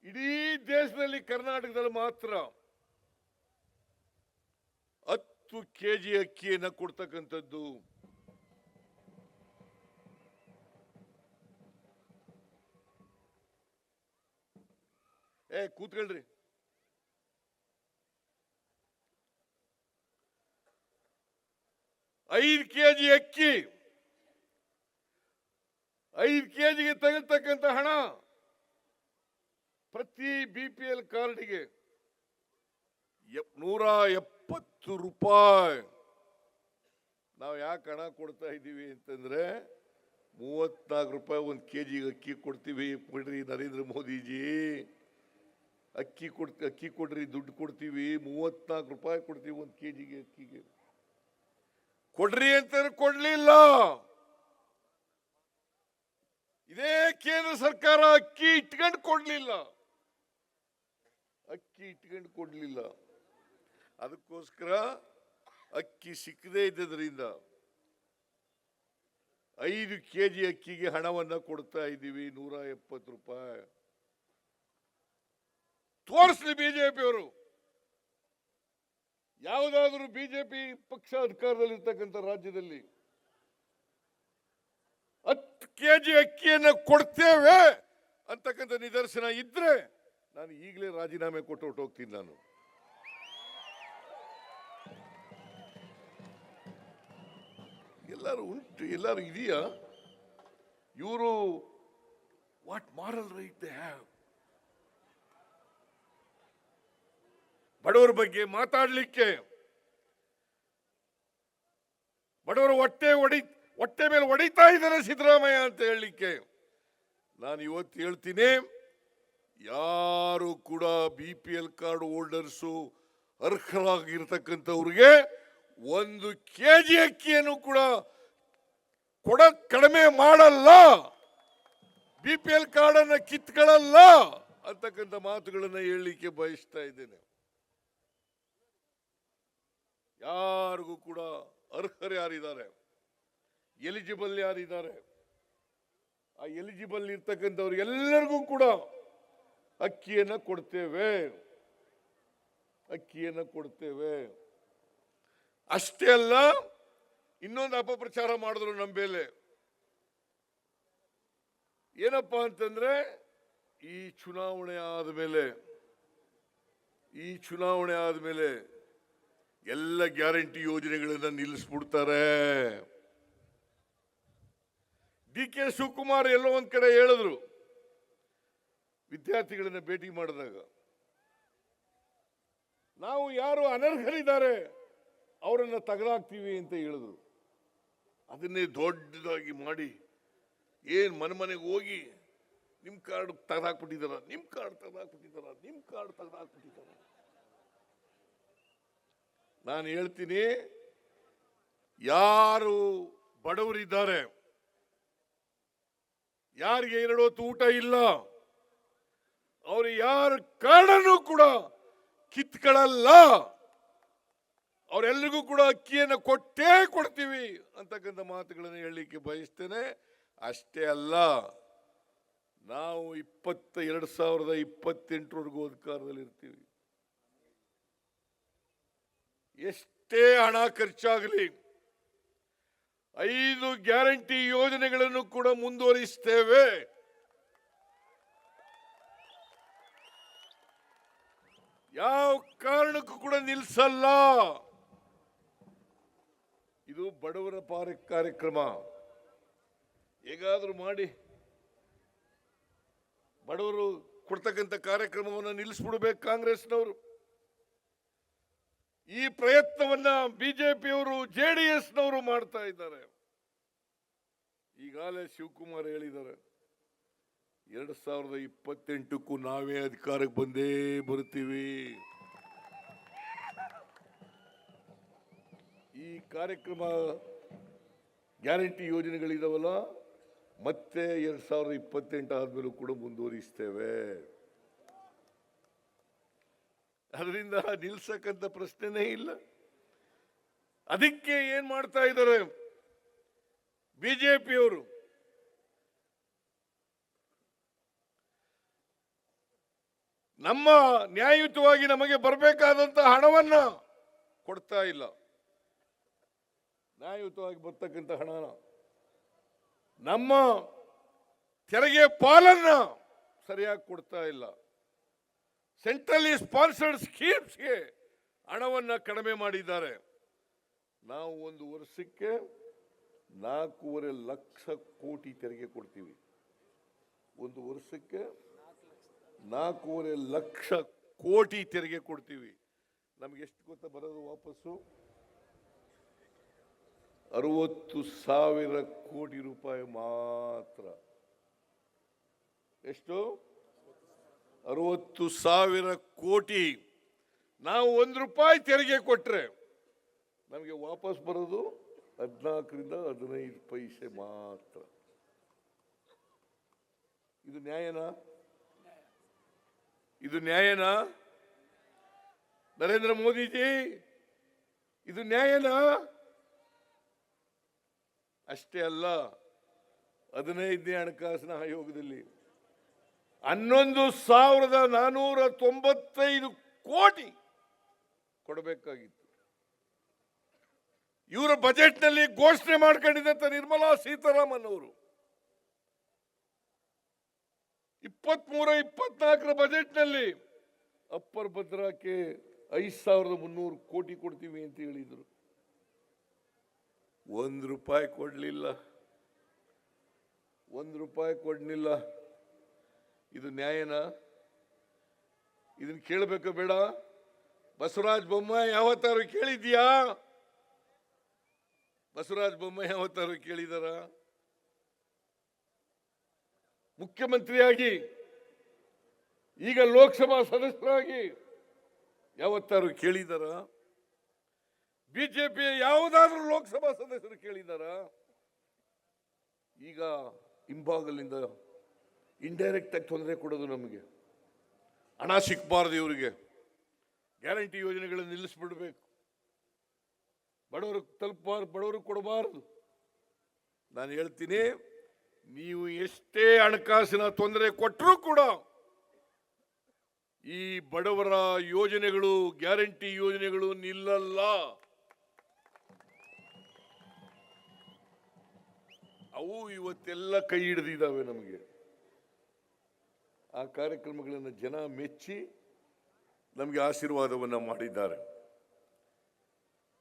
ಇಡೀ ದೇಶದಲ್ಲಿ ಕರ್ನಾಟಕದಲ್ಲಿ ಮಾತ್ರ 10 ಕೆಜಿ ಅಕ್ಕಿಯನ್ನು ಕೊಡ್ತಕ್ಕಂಥದ್ದು. ಕೂತ್ಕೊಳ್ರಿ. 5 ಕೆಜಿ ಅಕ್ಕಿ, 5 ಕೆಜಿಗೆ ತಗಲ್ತಕ್ಕಂಥ ಹಣ ಪ್ರತಿ BPL ಕಾರ್ಡ್ಗೆ 170 ರೂಪಾಯಿ. ನಾವು ಯಾಕೆ ಹಣ ಕೊಡ್ತಾ ಇದ್ದೀವಿ ಅಂತಂದ್ರೆ 34 ರೂಪಾಯಿ 1 ಕೆಜಿ ಅಕ್ಕಿ ಕೊಡ್ತೀವಿ. ಕೊಡ್ರಿ ನರೇಂದ್ರ ಮೋದಿಜಿ, ಅಕ್ಕಿ ಕೊಡ್ರಿ, ದುಡ್ಡು ಕೊಡ್ತೀವಿ. 34 ರೂಪಾಯಿ ಕೊಡ್ತೀವಿ 1 ಕೆಜಿಗೆ ಅಕ್ಕಿಗೆ. ಕೊಡ್ರಿ ಅಂತಂದ್ರೆ ಕೊಡ್ಲಿಲ್ಲ. ಇದೇ ಕೇಂದ್ರ ಸರ್ಕಾರ ಅಕ್ಕಿ ಇಟ್ಕೊಂಡು ಕೊಡ್ಲಿಲ್ಲ. ಅದಕ್ಕೋಸ್ಕರ ಅಕ್ಕಿ ಸಿಕ್ಕದೇ ಇದ್ದರಿಂದ 5 ಕೆಜಿ ಅಕ್ಕಿಗೆ ಹಣವನ್ನ ಕೊಡ್ತಾ ಇದ್ದೀವಿ 170 ರೂಪಾಯಿ. ತೋರಿಸ್ಲಿ ಬಿಜೆಪಿಯವರು. ಯಾವುದಾದ್ರೂ ಬಿಜೆಪಿ ಪಕ್ಷ ಅಧಿಕಾರದಲ್ಲಿರ್ತಕ್ಕಂಥ ರಾಜ್ಯದಲ್ಲಿ 10 ಕೆಜಿ ಅಕ್ಕಿಯನ್ನು ಕೊಡ್ತೇವೆ ಅಂತಕ್ಕಂಥ ನಿದರ್ಶನ ಇದ್ರೆ ನಾನು ಈಗಲೇ ರಾಜೀನಾಮೆ ಕೊಟ್ಟು ಹೋಗ್ತೀನಿ. ನಾನು ಎಲ್ಲರೂ ಉಂಟು, ಎಲ್ಲರೂ ಇದೆಯಾ? ಇವರು what moral right they have? ಬಡವರ ಬಗ್ಗೆ ಮಾತಾಡಲಿಕ್ಕೆ, ಬಡವರ ಹೊಟ್ಟೆ ಮೇಲೆ ಹೊಡಿತಾ ಇದ್ದಾರೆ ಸಿದ್ದರಾಮಯ್ಯ ಅಂತ ಹೇಳಲಿಕ್ಕೆ ನಾನು ಇವತ್ತು ಹೇಳ್ತೀನಿ, ಯಾರು ಕೂಡ BPL ಕಾರ್ಡ್ ಹೋಲ್ಡರ್ಸು ಅರ್ಹರಾಗಿರ್ತಕ್ಕಂಥವ್ರಿಗೆ 1 ಕೆಜಿ ಅಕ್ಕಿಯನ್ನು ಕೂಡ ಕಡಿಮೆ ಮಾಡಲ್ಲ, BPL ಕಾರ್ಡ್ ಅನ್ನ ಕಿತ್ಕೊಳ್ಳಲ್ಲ ಅಂತಕ್ಕಂಥ ಮಾತುಗಳನ್ನು ಹೇಳಲಿಕ್ಕೆ ಬಯಸ್ತಾ ಇದ್ದೇನೆ. ಯಾರಿಗೂ ಕೂಡ ಅರ್ಹರು ಯಾರಿದ್ದಾರೆ, ಎಲಿಜಿಬಲ್ ಯಾರಿದ್ದಾರೆ, ಆ ಎಲಿಜಿಬಲ್ ಇರ್ತಕ್ಕಂಥವ್ರು ಎಲ್ಲರಿಗೂ ಕೂಡ ಅಕ್ಕಿಯನ್ನು ಕೊಡ್ತೇವೆ. ಅಷ್ಟೇ ಅಲ್ಲ, ಇನ್ನೊಂದು ಅಪಪ್ರಚಾರ ಮಾಡಿದ್ರು ನಮ್ಮ ಮೇಲೆ. ಏನಪ್ಪಾ ಅಂತಂದ್ರೆ, ಈ ಚುನಾವಣೆ ಆದ್ಮೇಲೆ ಎಲ್ಲ ಗ್ಯಾರಂಟಿ ಯೋಜನೆಗಳನ್ನ ನಿಲ್ಲಿಸ್ಬಿಡ್ತಾರೆ. DK ಶಿವಕುಮಾರ್ ಎಲ್ಲೋ ಒಂದ್ ಕಡೆ ಹೇಳಿದ್ರು, ವಿದ್ಯಾರ್ಥಿಗಳನ್ನ ಭೇಟಿ ಮಾಡಿದಾಗ, ನಾವು ಯಾರು ಅನರ್ಹರಿದ್ದಾರೆ ಅವರನ್ನ ತೆಗೆದಾಕ್ತೀವಿ ಅಂತ ಹೇಳಿದ್ರು. ಅದನ್ನೇ ದೊಡ್ಡದಾಗಿ ಮಾಡಿ ಏನ್ ಮನೆಗೆ ಹೋಗಿ ನಿಮ್ ಕಾರ್ಡ್ ತೆಗೆದಾಕ್ಬಿಟ್ಟಿದಾರ. ನಾನು ಹೇಳ್ತೀನಿ, ಯಾರು ಬಡವರಿದ್ದಾರೆ, ಯಾರಿಗೆ 2 ಹೊತ್ತು ಊಟ ಇಲ್ಲ, ಅವರು ಯಾರ ಕಾರ್ಡನ್ನು ಕೂಡ ಕಿತ್ಕೊಳ್ಳಲ್ಲ, ಅವರೆಲ್ಲರಿಗೂ ಕೂಡ ಅಕ್ಕಿಯನ್ನು ಕೊಡ್ತೀವಿ ಅಂತಕ್ಕಂಥ ಮಾತುಗಳನ್ನು ಹೇಳಲಿಕ್ಕೆ ಬಯಸ್ತೇನೆ. ಅಷ್ಟೇ ಅಲ್ಲ, ನಾವು 2028ವರೆಗೂ ಅಧಿಕಾರದಲ್ಲಿ ಇರ್ತೀವಿ. ಎಷ್ಟೇ ಹಣ ಖರ್ಚಾಗಲಿ 5 ಗ್ಯಾರಂಟಿ ಯೋಜನೆಗಳನ್ನು ಕೂಡ ಮುಂದುವರಿಸ್ತೇವೆ. ಯಾವ ಕಾರಣಕ್ಕೂ ಕೂಡ ನಿಲ್ಲಿಸಲ್ಲ. ಇದು ಬಡವರ ಕಾರ್ಯಕ್ರಮ. ಹೇಗಾದ್ರೂ ಮಾಡಿ ಬಡವರು ಕೊಡ್ತಕ್ಕಂಥ ಕಾರ್ಯಕ್ರಮವನ್ನು ನಿಲ್ಲಿಸ್ಬಿಡ್ಬೇಕು ಕಾಂಗ್ರೆಸ್ನವರು. ಈ ಪ್ರಯತ್ನವನ್ನ ಬಿಜೆಪಿಯವರು, JDSನವರು ಮಾಡ್ತಾ ಇದ್ದಾರೆ. ಈಗಾಗಲೇ ಶಿವಕುಮಾರ್ ಹೇಳಿದ್ದಾರೆ, 2028ಕ್ಕೂ ನಾವೇ ಅಧಿಕಾರಕ್ಕೆ ಬಂದೇ ಬರ್ತೀವಿ. ಈ ಕಾರ್ಯಕ್ರಮ ಗ್ಯಾರಂಟಿ ಯೋಜನೆಗಳಿದಾವಲ್ಲ, ಮತ್ತೆ 2028 ಆದ್ಮೇಲೂ ಕೂಡ ಮುಂದುವರಿಸ್ತೇವೆ. ಅದರಿಂದ ನಿಲ್ಸಕ್ಕಂತ ಪ್ರಶ್ನೆನೇ ಇಲ್ಲ. ಅದಕ್ಕೆ ಏನ್ ಮಾಡ್ತಾ ಇದ್ದಾರೆ ಬಿಜೆಪಿಯವರು? ನಮ್ಮ ನ್ಯಾಯಯುತವಾಗಿ ನಮಗೆ ಬರಬೇಕಾದಂತ ಹಣವನ್ನ ಕೊಡ್ತಾ ಇಲ್ಲ. ನ್ಯಾಯಯುತವಾಗಿ ಬರ್ತಕ್ಕಂಥ ಹಣನ, ನಮ್ಮ ತೆರಿಗೆ ಪಾಲನ್ನ ಸರಿಯಾಗಿ ಕೊಡ್ತಾ ಇಲ್ಲ. ಸೆಂಟ್ರಲಿ ಸ್ಪಾನ್ಸರ್ಡ್ ಸ್ಕೀಮ್ಸ್ಗೆ ಹಣವನ್ನ ಕಡಿಮೆ ಮಾಡಿದ್ದಾರೆ. ನಾವು ಒಂದು ವರ್ಷಕ್ಕೆ 4.5 ಲಕ್ಷ ಕೋಟಿ ತೆರಿಗೆ ಕೊಡ್ತೀವಿ. ಒಂದು ವರ್ಷಕ್ಕೆ 4.5 ಲಕ್ಷ ಕೋಟಿ ತೆರಿಗೆ ಕೊಡ್ತೀವಿ. ನಮ್ಗೆ ಎಷ್ಟು ಗೊತ್ತಾ ಬರೋದು ವಾಪಸ್ಸು? 60,000 ಕೋಟಿ ರೂಪಾಯಿ ಮಾತ್ರ. ಎಷ್ಟು? 60,000 ಕೋಟಿ. ನಾವು ₹1 ತೆರಿಗೆ ಕೊಟ್ರೆ ನಮಗೆ ವಾಪಸ್ ಬರೋದು 14ರಿಂದ 15 ಪೈಸೆ ಮಾತ್ರ. ಇದು ನ್ಯಾಯನಾ? ಇದು ನ್ಯಾಯನಾ? ನರೇಂದ್ರ ಮೋದಿಜಿ, ಇದು ನ್ಯಾಯನಾ? ಅಷ್ಟೇ ಅಲ್ಲ, 15ನೇ ಹಣಕಾಸಿನ ಆಯೋಗದಲ್ಲಿ 11,495 ಕೋಟಿ ಕೊಡಬೇಕಾಗಿತ್ತು. ಇವರ ಬಜೆಟ್ನಲ್ಲಿ ಘೋಷಣೆ ಮಾಡ್ಕೊಂಡಿದ್ದಂತ ನಿರ್ಮಲಾ ಸೀತಾರಾಮನ್ ಅವರು 23-24 ಬಜೆಟ್ನಲ್ಲಿ ಅಪ್ಪರ್ ಭದ್ರಾಕ್ಕೆ 5,300 ಕೋಟಿ ಕೊಡ್ತೀವಿ ಅಂತ ಹೇಳಿದರು. ₹1 ಕೊಡ್ಲಿಲ್ಲ. ₹1 ಕೊಡ್ಲಿಲ್ಲ. ಇದು ನ್ಯಾಯನಾ? ಇದನ್ನ ಕೇಳಬೇಕು ಬೇಡ? ಬಸವರಾಜ ಬೊಮ್ಮಾಯಿ ಯಾವತ್ತಾರು ಕೇಳಿದ್ಯಾ? ಬಸವರಾಜ ಬೊಮ್ಮಾಯಿ ಯಾವತ್ತಾರು ಕೇಳಿದಾರ? ಮುಖ್ಯಮಂತ್ರಿಯಾಗಿ, ಈಗ ಲೋಕಸಭಾ ಸದಸ್ಯರಾಗಿ ಯಾವತ್ತಾರು ಕೇಳಿದಾರ? ಬಿಜೆಪಿಯ ಯಾವುದಾದ್ರೂ ಲೋಕಸಭಾ ಸದಸ್ಯರು ಕೇಳಿದಾರ? ಈಗ ಹಿಂಭಾಗಲಿಂದ ಇಂಡೈರೆಕ್ಟ್ ಆಗಿ ತೊಂದರೆ ಕೊಡೋದು. ನಮಗೆ ಹಣ ಸಿಕ್ಕಬಾರ್ದು, ಇವರಿಗೆ ಗ್ಯಾರಂಟಿ ಯೋಜನೆಗಳನ್ನು ನಿಲ್ಲಿಸ್ಬಿಡ್ಬೇಕು, ಬಡವರಿಗೆ ತಲುಪಬಾರ್ದು, ಬಡವರಿಗೆ ಕೊಡಬಾರದು. ನಾನು ಹೇಳ್ತೀನಿ, ನೀವು ಎಷ್ಟೇ ಹಣಕಾಸಿನ ತೊಂದರೆ ಕೊಟ್ಟರೂ ಕೂಡ ಈ ಬಡವರ ಯೋಜನೆಗಳು, ಗ್ಯಾರಂಟಿ ಯೋಜನೆಗಳು ನಿಲ್ಲಲ್ಲ. ಅವು ಇವತ್ತೆಲ್ಲ ಕೈ ಹಿಡಿದಿದ್ದಾವೆ. ನಮಗೆ ಆ ಕಾರ್ಯಕ್ರಮಗಳನ್ನು ಜನ ಮೆಚ್ಚಿ ನಮಗೆ ಆಶೀರ್ವಾದವನ್ನು ಮಾಡಿದ್ದಾರೆ.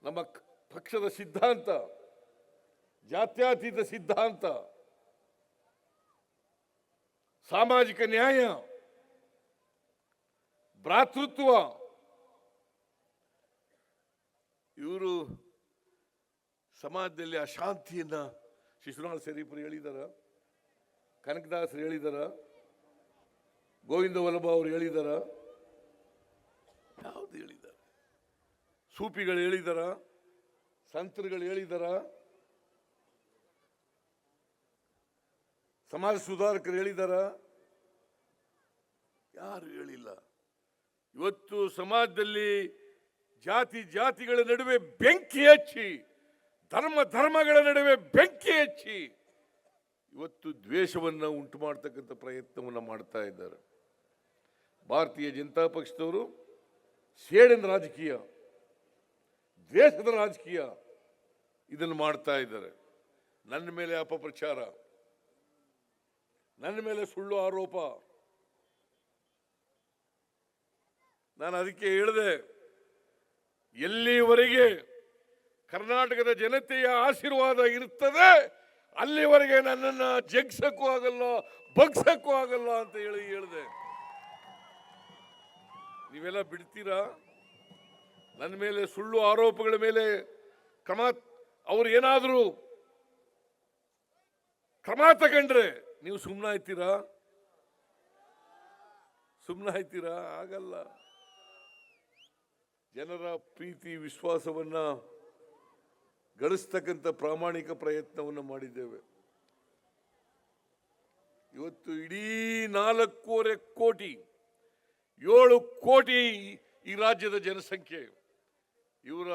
ನಮ್ಮ ಪಕ್ಷದ ಸಿದ್ಧಾಂತ ಜಾತ್ಯತೀತ ಸಿದ್ಧಾಂತ, ಸಾಮಾಜಿಕ ನ್ಯಾಯ, ಭ್ರಾತೃತ್ವ. ಇವರು ಸಮಾಜದಲ್ಲಿ ಅಶಾಂತಿಯನ್ನ ಶಿಶುನಾಳ ಶರೀಫರು ಹೇಳಿದಾರ, ಕನಕದಾಸರು ಹೇಳಿದಾರ, ಗೋವಿಂದ ವಲ್ಲಭ ಅವರು ಹೇಳಿದಾರ? ಯಾವುದು ಹೇಳಿದಾರ? ಸೂಫಿಗಳು ಹೇಳಿದಾರ? ಸಂತರುಗಳು ಹೇಳಿದಾರ? ಸಮಾಜ ಸುಧಾರಕರು ಹೇಳಿದಾರ? ಯಾರು ಹೇಳಿಲ್ಲ. ಇವತ್ತು ಸಮಾಜದಲ್ಲಿ ಜಾತಿಗಳ ನಡುವೆ ಬೆಂಕಿ ಹಚ್ಚಿ, ಧರ್ಮಗಳ ನಡುವೆ ಬೆಂಕಿ ಹಚ್ಚಿ ಇವತ್ತು ದ್ವೇಷವನ್ನು ಉಂಟು ಮಾಡತಕ್ಕಂಥ ಪ್ರಯತ್ನವನ್ನು ಮಾಡ್ತಾ ಇದ್ದಾರೆ. ಭಾರತೀಯ ಜನತಾ ಪಕ್ಷದವರು ಸೇಡಿನ ರಾಜಕೀಯ, ದ್ವೇಷದ ರಾಜಕೀಯ ಇದನ್ನು ಮಾಡ್ತಾ ಇದ್ದಾರೆ. ನನ್ನ ಮೇಲೆ ಅಪಪ್ರಚಾರ, ನನ್ನ ಮೇಲೆ ಸುಳ್ಳು ಆರೋಪ. ನಾನು ಅದಕ್ಕೆ ಹೇಳಿದೆ, ಎಲ್ಲಿವರೆಗೆ ಕರ್ನಾಟಕದ ಜನತೆಯ ಆಶೀರ್ವಾದ ಇರ್ತದೆ ಅಲ್ಲಿವರೆಗೆ ನನ್ನನ್ನ ಜಗ್ಸಕ್ಕೂ ಆಗಲ್ಲ, ಬಗ್ಸಕ್ಕೂ ಆಗಲ್ಲ ಅಂತ ಹೇಳಿದೆ. ನೀವೆಲ್ಲ ಬಿಡ್ತೀರಾ? ನನ್ನ ಮೇಲೆ ಸುಳ್ಳು ಆರೋಪಗಳ ಮೇಲೆ ಅವ್ರು ಏನಾದರೂ ಕ್ರಮ ತಗೊಂಡ್ರೆ ನೀವು ಸುಮ್ಮನಾಯ್ತೀರಾ? ಆಗಲ್ಲ. ಜನರ ಪ್ರೀತಿ ವಿಶ್ವಾಸವನ್ನ ಗಳಿಸ್ತಕ್ಕಂಥ ಪ್ರಾಮಾಣಿಕ ಪ್ರಯತ್ನವನ್ನು ಮಾಡಿದ್ದೇವೆ. ಇವತ್ತು ಇಡೀ 4.5 ಕೋಟಿ 7 ಕೋಟಿ ಈ ರಾಜ್ಯದ ಜನಸಂಖ್ಯೆ, ಇವರ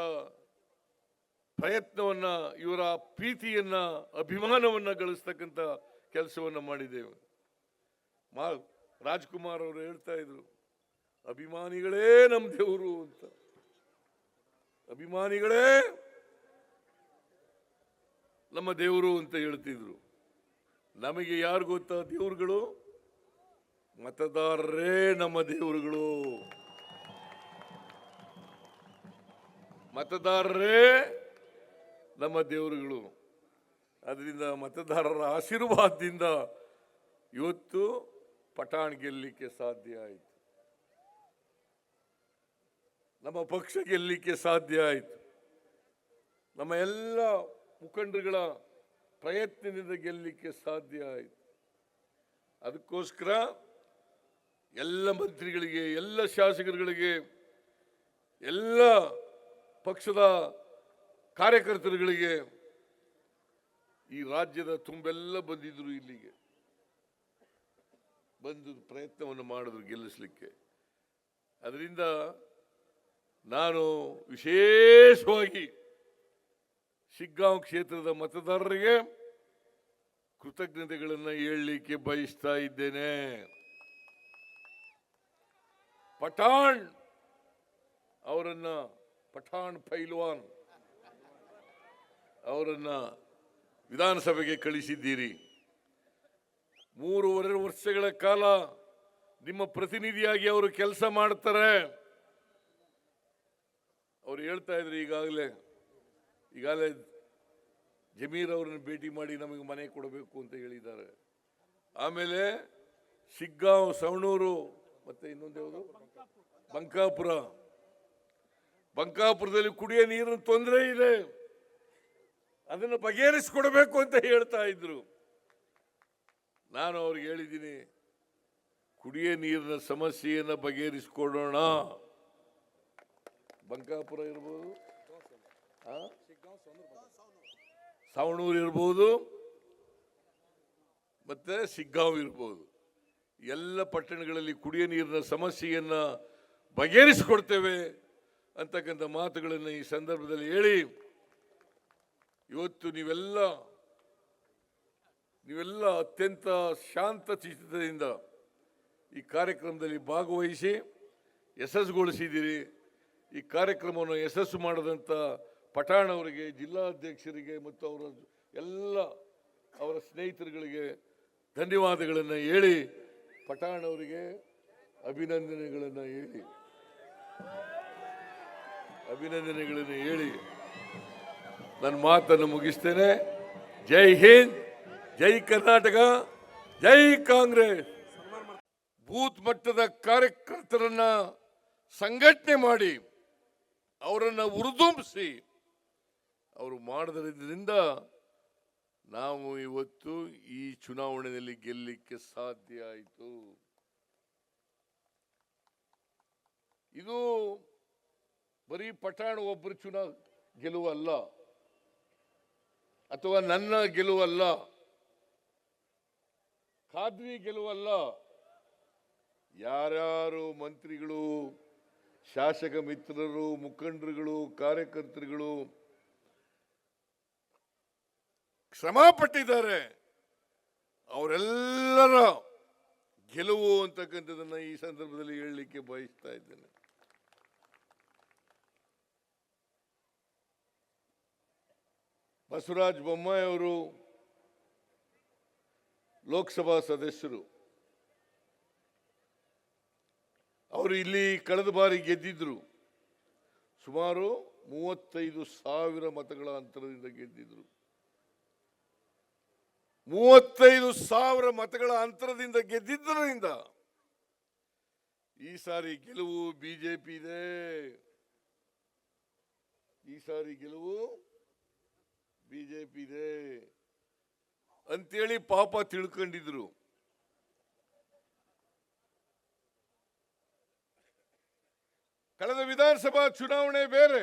ಪ್ರಯತ್ನವನ್ನ, ಇವರ ಪ್ರೀತಿಯನ್ನ, ಅಭಿಮಾನವನ್ನ ಗಳಿಸ್ತಕ್ಕಂಥ ಕೆಲಸವನ್ನ ಮಾಡಿದ್ದೇವೆ. ರಾಜ್ಕುಮಾರ್ ಅವರು ಹೇಳ್ತಾ ಇದ್ರು, ಅಭಿಮಾನಿಗಳೇ ನಮ್ಮ ದೇವರು ಅಂತ, ಅಭಿಮಾನಿಗಳೇ ನಮ್ಮ ದೇವರು ಅಂತ ಹೇಳ್ತಿದ್ರು. ನಮಗೆ ಯಾರು ಗೊತ್ತಾ ದೇವರುಗಳು? ಮತದಾರರೇ ನಮ್ಮ ದೇವರುಗಳು, ಮತದಾರರೇ ನಮ್ಮ ದೇವರುಗಳು. ಅದರಿಂದ ಮತದಾರರ ಆಶೀರ್ವಾದದಿಂದ ಇವತ್ತು ಪಠಾಣ್ ಗೆಲ್ಲಲಿಕ್ಕೆ ಸಾಧ್ಯ ಆಯಿತು, ನಮ್ಮ ಪಕ್ಷ ಗೆಲ್ಲಲಿಕ್ಕೆ ಸಾಧ್ಯ ಆಯಿತು, ನಮ್ಮ ಎಲ್ಲ ಮುಖಂಡರುಗಳ ಪ್ರಯತ್ನದಿಂದ ಗೆಲ್ಲಲಿಕ್ಕೆ ಸಾಧ್ಯ ಆಯಿತು. ಅದಕ್ಕೋಸ್ಕರ ಎಲ್ಲ ಮಂತ್ರಿಗಳಿಗೆ, ಎಲ್ಲ ಶಾಸಕರುಗಳಿಗೆ, ಎಲ್ಲ ಪಕ್ಷದ ಕಾರ್ಯಕರ್ತರುಗಳಿಗೆ, ಈ ರಾಜ್ಯದ ತುಂಬೆಲ್ಲ ಬಂದಿದ್ರು, ಇಲ್ಲಿಗೆ ಬಂದು ಪ್ರಯತ್ನವನ್ನು ಮಾಡಿದ್ರು ಗೆಲ್ಲಿಸಲಿಕ್ಕೆ. ಅದರಿಂದ ನಾನು ವಿಶೇಷವಾಗಿ ಶಿಗ್ಗಾಂವ್ ಕ್ಷೇತ್ರದ ಮತದಾರರಿಗೆ ಕೃತಜ್ಞತೆಗಳನ್ನು ಹೇಳಲಿಕ್ಕೆ ಬಯಸ್ತಾ ಇದ್ದೇನೆ. ಪಠಾಣ್ ಅವರನ್ನ, ಪಠಾಣ್ ಪೈಲ್ವಾನ್ ಅವರನ್ನ ವಿಧಾನಸಭೆಗೆ ಕಳಿಸಿದ್ದೀರಿ. 3.5 ವರ್ಷಗಳ ಕಾಲ ನಿಮ್ಮ ಪ್ರತಿನಿಧಿಯಾಗಿ ಅವರು ಕೆಲಸ ಮಾಡ್ತಾರೆ. ಅವರು ಹೇಳ್ತಾ ಇದ್ರು, ಈಗಾಗಲೇ ಜಮೀರ್ ಅವರನ್ನು ಭೇಟಿ ಮಾಡಿ ನಮಗೆ ಮನೆ ಕೊಡಬೇಕು ಅಂತ ಹೇಳಿದ್ದಾರೆ. ಆಮೇಲೆ ಶಿಗ್ಗಾಂವ್, ಸವಣೂರು, ಮತ್ತೆ ಇನ್ನೊಂದು ಯಾವುದು, ಬಂಕಾಪುರದಲ್ಲಿ ಕುಡಿಯೋ ನೀರಿನ ತೊಂದರೆ ಇದೆ, ಅದನ್ನು ಬಗೆಹರಿಸಿಕೊಡಬೇಕು ಅಂತ ಹೇಳ್ತಾ ಇದ್ರು. ನಾನು ಅವ್ರಿಗೆ ಹೇಳಿದ್ದೀನಿ, ಕುಡಿಯೋ ನೀರಿನ ಸಮಸ್ಯೆಯನ್ನು ಬಗೆಹರಿಸಿಕೊಡೋಣ. ಬಂಕಾಪುರ ಇರ್ಬೋದು, ಸವಣೂರು ಇರ್ಬೋದು, ಮತ್ತೆ ಶಿಗ್ಗಾಂವ್ ಇರ್ಬೋದು, ಎಲ್ಲ ಪಟ್ಟಣಗಳಲ್ಲಿ ಕುಡಿಯೋ ನೀರಿನ ಸಮಸ್ಯೆಯನ್ನು ಬಗೆಹರಿಸಿಕೊಡ್ತೇವೆ ಅಂತಕ್ಕಂಥ ಮಾತುಗಳನ್ನು ಈ ಸಂದರ್ಭದಲ್ಲಿ ಹೇಳಿ, ಇವತ್ತು ನೀವೆಲ್ಲ ಅತ್ಯಂತ ಶಾಂತ ಚಿತ್ತದಿಂದ ಈ ಕಾರ್ಯಕ್ರಮದಲ್ಲಿ ಭಾಗವಹಿಸಿ ಯಶಸ್ಸುಗೊಳಿಸಿದ್ದೀರಿ. ಈ ಕಾರ್ಯಕ್ರಮವನ್ನು ಯಶಸ್ಸು ಮಾಡಿದಂಥ ಪಠಾಣ್ ಅವರಿಗೆ, ಜಿಲ್ಲಾಧ್ಯಕ್ಷರಿಗೆ ಮತ್ತು ಅವರ ಸ್ನೇಹಿತರುಗಳಿಗೆ ಧನ್ಯವಾದಗಳನ್ನು ಹೇಳಿ, ಪಠಾಣ್ ಅವರಿಗೆ ಅಭಿನಂದನೆಗಳನ್ನು ಹೇಳಿ ನನ್ನ ಮಾತನ್ನು ಮುಗಿಸ್ತೇನೆ. ಜೈ ಹಿಂದ್, ಜೈ ಕರ್ನಾಟಕ, ಜೈ ಕಾಂಗ್ರೆಸ್. ಬೂತ್ ಮಟ್ಟದ ಕಾರ್ಯಕರ್ತರನ್ನ ಸಂಘಟನೆ ಮಾಡಿ ಅವರನ್ನು ಹುರಿದುಂಬಿಸಿ ಅವರು ಮಾಡೋದ್ರಿಂದ ನಾವು ಇವತ್ತು ಈ ಚುನಾವಣೆಯಲ್ಲಿ ಗೆಲ್ಲಲಿಕ್ಕೆ ಸಾಧ್ಯ ಆಯಿತು. ಇದು ಬರೀ ಪಠಾಣ್ ಒಬ್ಬರು ಗೆಲುವಲ್ಲ, ಅಥವಾ ನನ್ನ ಗೆಲುವಲ್ಲ, ಖಾದ್ರಿ ಗೆಲುವಲ್ಲ. ಯಾರ್ಯಾರು ಮಂತ್ರಿಗಳು, ಶಾಸಕ ಮಿತ್ರರು, ಮುಖಂಡರುಗಳು, ಕಾರ್ಯಕರ್ತರುಗಳು ಶ್ರಮ ಪಟ್ಟಿದ್ದಾರೆ, ಅವರೆಲ್ಲರ ಗೆಲುವು ಅಂತಕ್ಕಂಥದ್ದನ್ನು ಈ ಸಂದರ್ಭದಲ್ಲಿ ಹೇಳಲಿಕ್ಕೆ ಬಯಸ್ತಾ ಇದ್ದೇನೆ. ಬಸವರಾಜ ಬೊಮ್ಮಾಯಿ ಅವರು ಲೋಕಸಭಾ ಸದಸ್ಯರು. ಅವರು ಇಲ್ಲಿ ಕಳೆದ ಬಾರಿ ಗೆದ್ದಿದ್ರು, ಸುಮಾರು 35,000 ಮತಗಳ ಅಂತರದಿಂದ ಗೆದ್ದಿದ್ರು. 35,000 ಮತಗಳ ಅಂತರದಿಂದ ಗೆದ್ದಿದ್ದರಿಂದ ಈ ಸಾರಿ ಗೆಲುವು ಬಿಜೆಪಿ ಇದೆ. ಈ ಸಾರಿ ಗೆಲುವು ಬಿಜೆಪಿ ಇದೆ ಅಂತೇಳಿ ಪಾಪ ತಿಳ್ಕೊಂಡಿದ್ರು. ಕಳೆದ ವಿಧಾನಸಭಾ ಚುನಾವಣೆ ಬೇರೆ,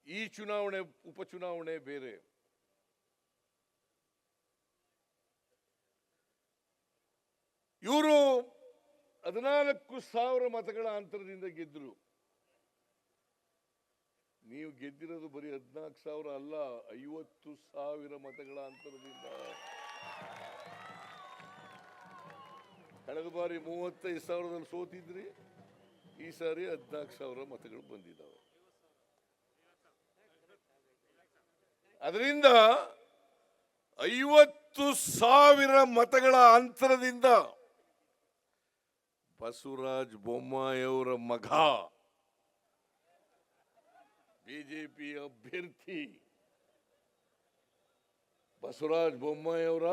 ಈ ಚುನಾವಣೆ ಉಪಚುನಾವಣೆ ಬೇರೆ. ಇವರು 14,000 ಮತಗಳ ಅಂತರದಿಂದ ಗೆದ್ದರು. ನೀವು ಗೆದ್ದಿರೋದು ಬರೀ 14,000 ಅಲ್ಲ, 50,000 ಮತಗಳ ಅಂತರದಿಂದ. ಕಳೆದ ಬಾರಿ 35,000ದಲ್ಲಿ ಸೋತಿದ್ರಿ, ಈ ಸಾರಿ 14,000 ಮತಗಳು ಬಂದಿದ್ದಾವೆ. ಅದರಿಂದ 50,000 ಮತಗಳ ಅಂತರದಿಂದ ಬಸವರಾಜ ಬೊಮ್ಮಾಯಿಯವರ ಮಗ, ಬಿಜೆಪಿ ಅಭ್ಯರ್ಥಿ ಬಸವರಾಜ ಬೊಮ್ಮಾಯಿಯವರ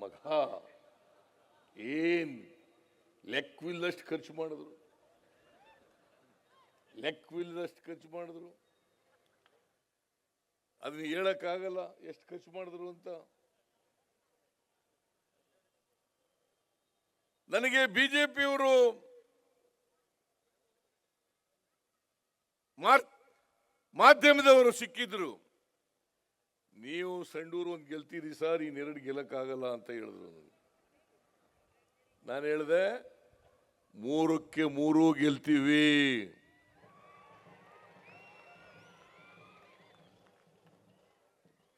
ಮಗ ಏನ್ ಲೆಕ್ಕವಿಲ್ಲದಷ್ಟು ಖರ್ಚು ಮಾಡಿದ್ರು, ಅದನ್ನ ಹೇಳಕ್ಕಾಗಲ್ಲ ಎಷ್ಟು ಖರ್ಚು ಮಾಡಿದ್ರು ಅಂತ. ನನಗೆ ಬಿಜೆಪಿಯವರು ಮಾಧ್ಯಮದವರು ಸಿಕ್ಕಿದ್ರು, ನೀವು ಸಂಡೂರು ಒಂದು ಗೆಲ್ತೀರಿ ಸರ್, ಇನ್ನೆರಡು ಗೆಲ್ಲಕ್ಕಾಗಲ್ಲ ಅಂತ ಹೇಳಿದ್ರು. ನಾನು ಹೇಳಿದೆ 3ಕ್ಕೆ 3 ಗೆಲ್ತೀವಿ.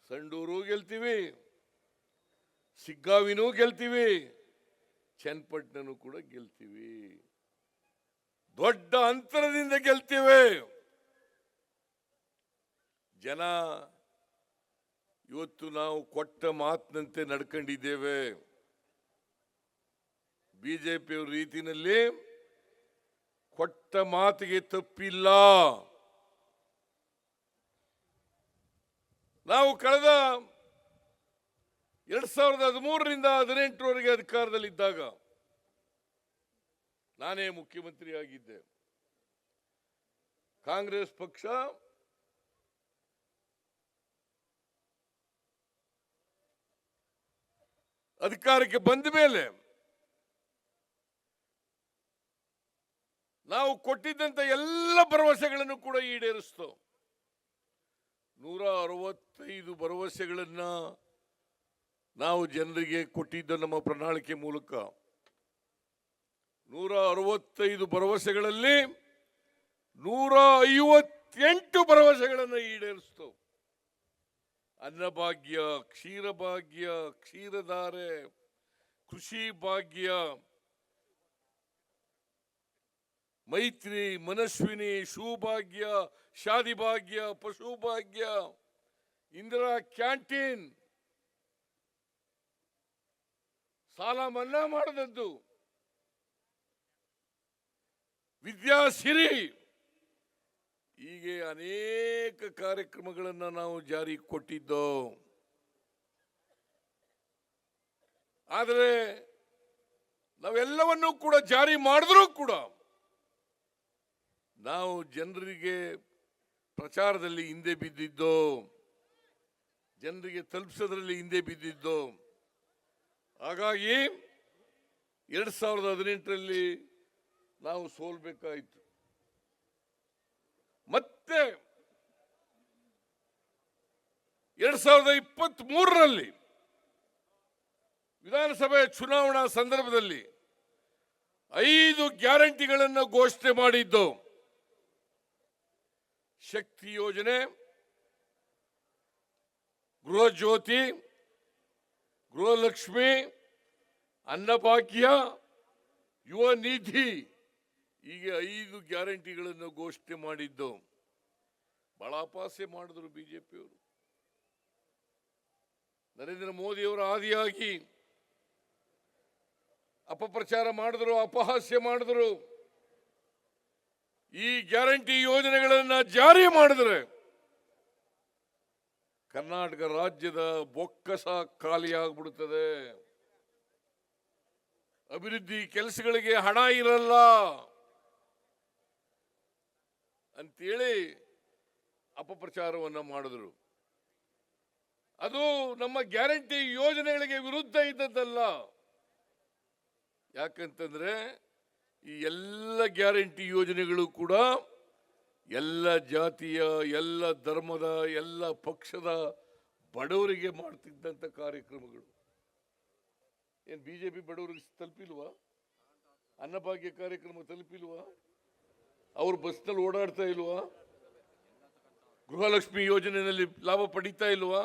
ಸಂಡೂರು ಗೆಲ್ತೀವಿ, ಸಿಗ್ಗಾವಿನೂ ಗೆಲ್ತೀವಿ, ಚನ್ನಪಟ್ಟಣನೂ ಕೂಡ ಗೆಲ್ತೀವಿ, ದೊಡ್ಡ ಅಂತರದಿಂದ ಗೆಲ್ತೀವಿ. ಜನ ಇವತ್ತು ನಾವು ಕೊಟ್ಟ ಮಾತಿನಂತೆ ನಡ್ಕೊಂಡಿದ್ದೇವೆ. ಬಿಜೆಪಿಯವರ ರೀತಿಯಲ್ಲಿ ಕೊಟ್ಟ ಮಾತಿಗೆ ತಪ್ಪಿಲ್ಲ. ನಾವು ಕಳೆದ 2013ರಿಂದ 2018ರವರೆಗೆ ಅಧಿಕಾರದಲ್ಲಿದ್ದಾಗ ನಾನೇ ಮುಖ್ಯಮಂತ್ರಿ ಆಗಿದ್ದೆ. ಕಾಂಗ್ರೆಸ್ ಪಕ್ಷ ಅಧಿಕಾರಕ್ಕೆ ಬಂದ ಮೇಲೆ ನಾವು ಕೊಟ್ಟಿದ್ದಂತ ಎಲ್ಲ ಭರವಸೆಗಳನ್ನು ಕೂಡ ಈಡೇರಿಸ್ತು. 165 ಭರವಸೆಗಳನ್ನ ನಾವು ಜನರಿಗೆ ಕೊಟ್ಟಿದ್ದ ನಮ್ಮ ಪ್ರಣಾಳಿಕೆ ಮೂಲಕ 165 ಭರವಸೆಗಳಲ್ಲಿ 158 ಭರವಸೆಗಳನ್ನು ಈಡೇರಿಸ್ತು. ಅನ್ನಭಾಗ್ಯ, ಕ್ಷೀರಭಾಗ್ಯ, ಕ್ಷೀರಧಾರೆ, ಕೃಷಿ ಭಾಗ್ಯ, ಮೈತ್ರಿ, ಮನಸ್ವಿನಿ, ಸೌಭಾಗ್ಯ, ಶಾದಿ ಭಾಗ್ಯ, ಪಶು ಭಾಗ್ಯ, ಇಂದಿರಾ ಕ್ಯಾಂಟೀನ್, ಸಾಲ ಮನ್ನಾ ಮಾಡದದ್ದು, ವಿದ್ಯಾಸಿರಿ, ಹೀಗೆ ಅನೇಕ ಕಾರ್ಯಕ್ರಮಗಳನ್ನು ನಾವು ಜಾರಿ ಕೊಟ್ಟಿದ್ದೋ. ಆದರೆ ನಾವೆಲ್ಲವನ್ನೂ ಕೂಡ ಜಾರಿ ಮಾಡಿದ್ರೂ ಕೂಡ ನಾವು ಜನರಿಗೆ ಪ್ರಚಾರದಲ್ಲಿ ಹಿಂದೆ ಬಿದ್ದಿದ್ದೋ, ಜನರಿಗೆ ತಲುಪಿಸೋದ್ರಲ್ಲಿ ಹಿಂದೆ ಬಿದ್ದಿದ್ದೋ. ಹಾಗಾಗಿ 2018ರಲ್ಲಿ ನಾವು ಸೋಲ್ಬೇಕಾಯಿತು. ಮತ್ತೆ 2023ರಲ್ಲಿ ವಿಧಾನಸಭೆ ಚುನಾವಣಾ ಸಂದರ್ಭದಲ್ಲಿ 5 ಗ್ಯಾರಂಟಿಗಳನ್ನು ಘೋಷಣೆ ಮಾಡಿದ್ದು. ಶಕ್ತಿ ಯೋಜನೆ, ಗೃಹ ಜ್ಯೋತಿ, ಗೃಹಲಕ್ಷ್ಮಿ, ಅನ್ನಭಾಗ್ಯ, ಯುವ ನಿಧಿ, ಹೀಗೆ 5 ಗ್ಯಾರಂಟಿಗಳನ್ನು ಘೋಷಣೆ ಮಾಡಿದ್ದು. ಬಹಳ ಅಪಹಾಸ್ಯ ಮಾಡಿದ್ರು ಬಿಜೆಪಿಯವರು. ನರೇಂದ್ರ ಮೋದಿಯವರ ಆದಿಯಾಗಿ ಅಪಪ್ರಚಾರ ಮಾಡಿದ್ರು, ಅಪಹಾಸ್ಯ ಮಾಡಿದ್ರು. ಈ ಗ್ಯಾರಂಟಿ ಯೋಜನೆಗಳನ್ನು ಜಾರಿ ಮಾಡಿದ್ರೆ ಕರ್ನಾಟಕ ರಾಜ್ಯದ ಬೊಕ್ಕಸ ಖಾಲಿಯಾಗ್ಬಿಡುತ್ತದೆ, ಅಭಿವೃದ್ಧಿ ಕೆಲಸಗಳಿಗೆ ಹಣ ಇರಲ್ಲ ಅಂತೇಳಿ ಅಪಪ್ರಚಾರವನ್ನ ಮಾಡಿದ್ರು. ಅದು ನಮ್ಮ ಗ್ಯಾರಂಟಿ ಯೋಜನೆಗಳಿಗೆ ವಿರುದ್ಧ ಇದ್ದದ್ದಲ್ಲ. ಯಾಕಂತಂದ್ರೆ ಈ ಎಲ್ಲ ಗ್ಯಾರಂಟಿ ಯೋಜನೆಗಳು ಕೂಡ ಎಲ್ಲ ಜಾತಿಯ, ಎಲ್ಲ ಧರ್ಮದ, ಎಲ್ಲ ಪಕ್ಷದ ಬಡವರಿಗೆ ಮಾಡ್ತಿದ್ದಂತ ಕಾರ್ಯಕ್ರಮಗಳು. ಏನ್ ಬಿಜೆಪಿ ಬಡವರಿಗೆ ತಲುಪಿಲ್ವಾ? ಅನ್ನಭಾಗ್ಯ ಕಾರ್ಯಕ್ರಮ ತಲುಪಿಲ್ವಾ? ಅವ್ರು ಬಸ್ನಲ್ಲಿ ಓಡಾಡ್ತಾ ಇಲ್ವಾ? ಗೃಹಲಕ್ಷ್ಮಿ ಯೋಜನೆಯಲ್ಲಿ ಲಾಭ ಪಡೀತಾ ಇಲ್ವಾ?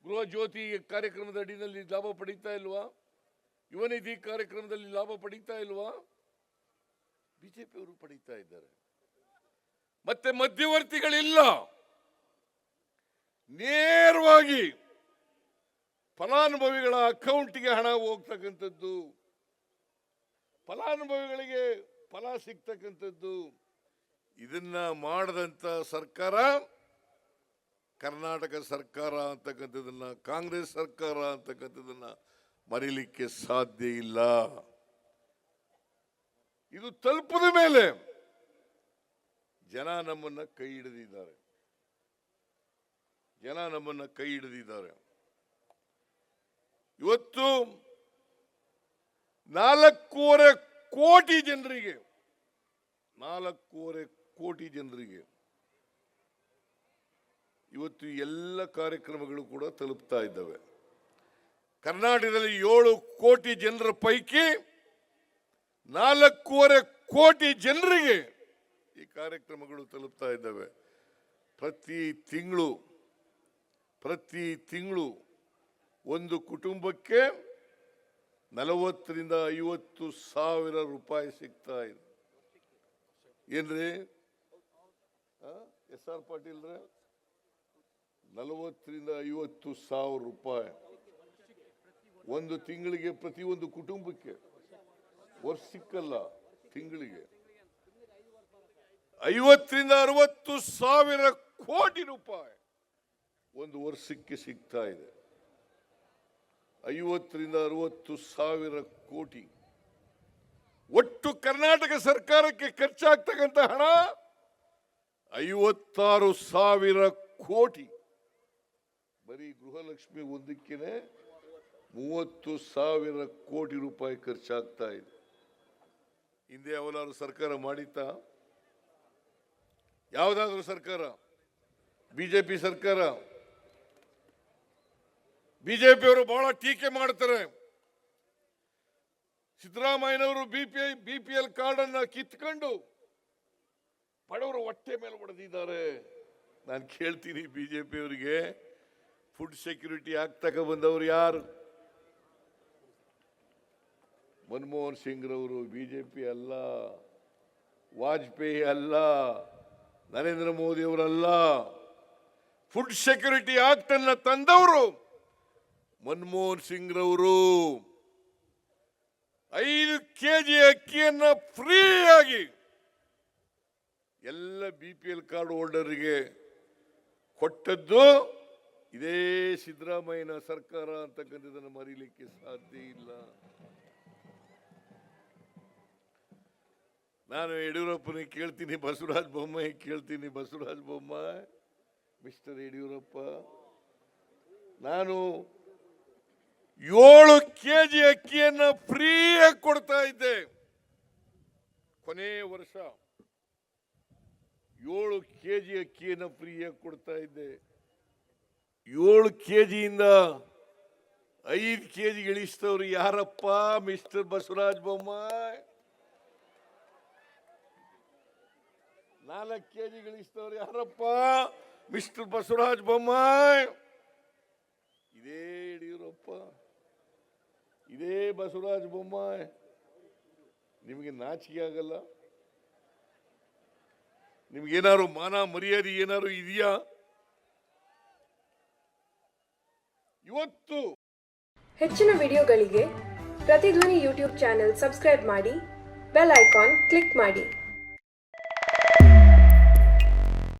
ಗೃಹ ಜ್ಯೋತಿ ಕಾರ್ಯಕ್ರಮದ ಅಡಿನಲ್ಲಿ ಲಾಭ ಪಡೀತಾ ಇಲ್ವಾ? ಯುವ ನಿಧಿ ಕಾರ್ಯಕ್ರಮದಲ್ಲಿ ಲಾಭ ಪಡೀತಾ ಇಲ್ವಾ? ಬಿಜೆಪಿಯವರು ಪಡೀತಾ ಇದ್ದಾರೆ. ಮತ್ತೆ ಮಧ್ಯವರ್ತಿಗಳಿಲ್ಲ, ನೇರವಾಗಿ ಫಲಾನುಭವಿಗಳ ಅಕೌಂಟ್ಗೆ ಹಣ ಹೋಗ್ತಕ್ಕಂಥದ್ದು, ಫಲಾನುಭವಿಗಳಿಗೆ ಫಲ ಸಿಗ್ತಕ್ಕಂಥದ್ದು. ಇದನ್ನ ಮಾಡದಂತ ಸರ್ಕಾರ ಕರ್ನಾಟಕ ಸರ್ಕಾರ ಅಂತಕ್ಕಂಥದ್ದನ್ನ, ಕಾಂಗ್ರೆಸ್ ಸರ್ಕಾರ ಅಂತಕ್ಕಂಥದ್ದನ್ನ ಮರೀಲಿಕ್ಕೆ ಸಾಧ್ಯ ಇಲ್ಲ. ಇದು ತಲುಪದ ಮೇಲೆ ಜನ ನಮ್ಮನ್ನ ಕೈ ಹಿಡಿದಿದ್ದಾರೆ, ಜನ ನಮ್ಮನ್ನ ಕೈ ಹಿಡಿದಿದ್ದಾರೆ. ಇವತ್ತು 4.25 ಕೋಟಿ ಜನರಿಗೆ, 4.25 ಕೋಟಿ ಜನರಿಗೆ ಇವತ್ತು ಎಲ್ಲ ಕಾರ್ಯಕ್ರಮಗಳು ಕೂಡ ತಲುಪ್ತಾ ಇದ್ದಾವೆ. ಕರ್ನಾಟಕದಲ್ಲಿ 7 ಕೋಟಿ ಜನರ ಪೈಕಿ 4.25 ಕೋಟಿ ಜನರಿಗೆ ಈ ಕಾರ್ಯಕ್ರಮಗಳು ತಲುಪ್ತಾ ಇದ್ದಾವೆ. ಪ್ರತಿ ತಿಂಗಳು ಒಂದು ಕುಟುಂಬಕ್ಕೆ 40 ರಿಂದ 50 ಸಾವಿರ ರೂಪಾಯಿ ಸಿಗ್ತಾ ಇದೆ. ಏನ್ರಿ SR ಪಾಟೀಲ್ ರೇ? 40 ರಿಂದ 50 ಸಾವಿರ ರೂಪಾಯಿ ಒಂದು ತಿಂಗಳಿಗೆ, ಪ್ರತಿಯೊಂದು ಕುಟುಂಬಕ್ಕೆ. ವರ್ಷಕ್ಕಲ್ಲ, ತಿಂಗಳಿಗೆ 50 ರಿಂದ 60 ಸಾವಿರ ಕೋಟಿ ರೂಪಾಯಿ ಒಂದು ವರ್ಷಕ್ಕೆ ಸಿಗ್ತಾ ಇದೆ. 50 ರಿಂದ 60 ಸಾವಿರ ಕೋಟಿ. ಒಟ್ಟು ಕರ್ನಾಟಕ ಸರ್ಕಾರಕ್ಕೆ ಖರ್ಚಾಗ್ತಕ್ಕಂಥ ಹಣ 56 ಸಾವಿರ ಕೋಟಿ. ಬರೀ ಗೃಹಲಕ್ಷ್ಮಿ ಒಂದಕ್ಕೇನೆ 30 ಸಾವಿರ ಕೋಟಿ ರೂಪಾಯಿ ಖರ್ಚಾಗ್ತಾ ಇದೆ. ಹಿಂದೆ ಯಾವನಾದ್ರು ಸರ್ಕಾರ ಮಾಡಿತ್ತಾ? ಯಾವುದಾದ್ರೂ ಸರ್ಕಾರ? ಬಿಜೆಪಿ ಸರ್ಕಾರ. ಬಿಜೆಪಿಯವರು ಬಹಳ ಟೀಕೆ ಮಾಡ್ತಾರೆ. ಸಿದ್ದರಾಮಯ್ಯನವರು ಬಿಪಿಎಲ್ ಕಾರ್ಡ್ ಅನ್ನ ಕಿತ್ಕೊಂಡು ಬಡವರು ಹೊಟ್ಟೆ ಮೇಲೆ ಹೊಡೆದಿದ್ದಾರೆ. ನಾನು ಕೇಳ್ತೀನಿ ಬಿಜೆಪಿಯವರಿಗೆ, ಫುಡ್ ಸೆಕ್ಯೂರಿಟಿ ಆಗ್ತಕ್ಕ ಬಂದವರು ಯಾರು? ಮನಮೋಹನ್ ಸಿಂಗ್ ರವರು ಬಿಜೆಪಿ ಅಲ್ಲ, ವಾಜಪೇಯಿ ಅಲ್ಲ, ನರೇಂದ್ರ ಮೋದಿ ಅವರಲ್ಲ. ಫುಡ್ ಸೆಕ್ಯೂರಿಟಿ ಆಕ್ಟ್ ಅನ್ನ ತಂದವರು ಮನಮೋಹನ್ ಸಿಂಗ್ ರವರು. 5 ಕೆಜಿ ಅಕ್ಕಿಯನ್ನ ಫ್ರೀಯಾಗಿ ಎಲ್ಲ ಬಿಪಿಎಲ್ ಕಾರ್ಡ್ ಹೋಲ್ಡರ್ಗೆ ಕೊಟ್ಟದ್ದು ಇದೇ ಸಿದ್ದರಾಮಯ್ಯನ ಸರ್ಕಾರ ಅಂತಕ್ಕಂಥದ್ದನ್ನು ಮರೀಲಿಕ್ಕೆ ಸಾಧ್ಯ ಇಲ್ಲ. ನಾನು ಯಡಿಯೂರಪ್ಪನಿಗೆ ಕೇಳ್ತೀನಿ, ಬಸವರಾಜ ಬೊಮ್ಮಾಯಿ ಕೇಳ್ತೀನಿ, ಬಸವರಾಜ ಬೊಮ್ಮಾಯಿ, ಮಿಸ್ಟರ್ ಯಡಿಯೂರಪ್ಪ, ನಾನು 7 ಕೆಜಿ ಅಕ್ಕಿಯನ್ನ ಫ್ರೀಯಾಗಿ ಕೊಡ್ತಾ ಇದ್ದೆ. ಕೊನೆ ವರ್ಷ 7 ಕೆಜಿ ಅಕ್ಕಿಯನ್ನ ಫ್ರೀಯಾಗಿ ಕೊಡ್ತಾ ಇದ್ದೆ. 7 ಕೆಜಿಯಿಂದ 5 ಕೆಜಿ ಇಳಿಸ್ತವ್ರು ಯಾರಪ್ಪ? ಮಿಸ್ಟರ್ ಬಸವರಾಜ ಬೊಮ್ಮಾಯಿ. 4 ಕೆಜಿ ಇಳಿಸ್ತವ್ರು ಯಾರಪ್ಪ? ಮಿಸ್ಟರ್ ಬಸವರಾಜ ಬೊಮ್ಮಾಯಿ. ಇದೇ ಯಡಿಯೂರಪ್ಪ, ಇದೇ ಬಸವರಾಜ ಬೊಮ್ಮಾಯಿ. ನಿಮಗೆ ನಾಚಿಕೆ ಆಗಲ್ಲ? ನಿಮ್ಗೇನಾದ್ರು ಮಾನ ಮರ್ಯಾದೆ ಏನಾದ್ರು ಇದೆಯಾ? ಇವತ್ತು ಹೆಚ್ಚಿನ ವಿಡಿಯೋಗಳಿಗೆ ಪ್ರತಿಧ್ವನಿ ಯೂಟ್ಯೂಬ್ ಚಾನೆಲ್ ಸಬ್ಸ್ಕ್ರೈಬ್ ಮಾಡಿ, ಬೆಲ್ ಐಕಾನ್ ಕ್ಲಿಕ್ ಮಾಡಿ.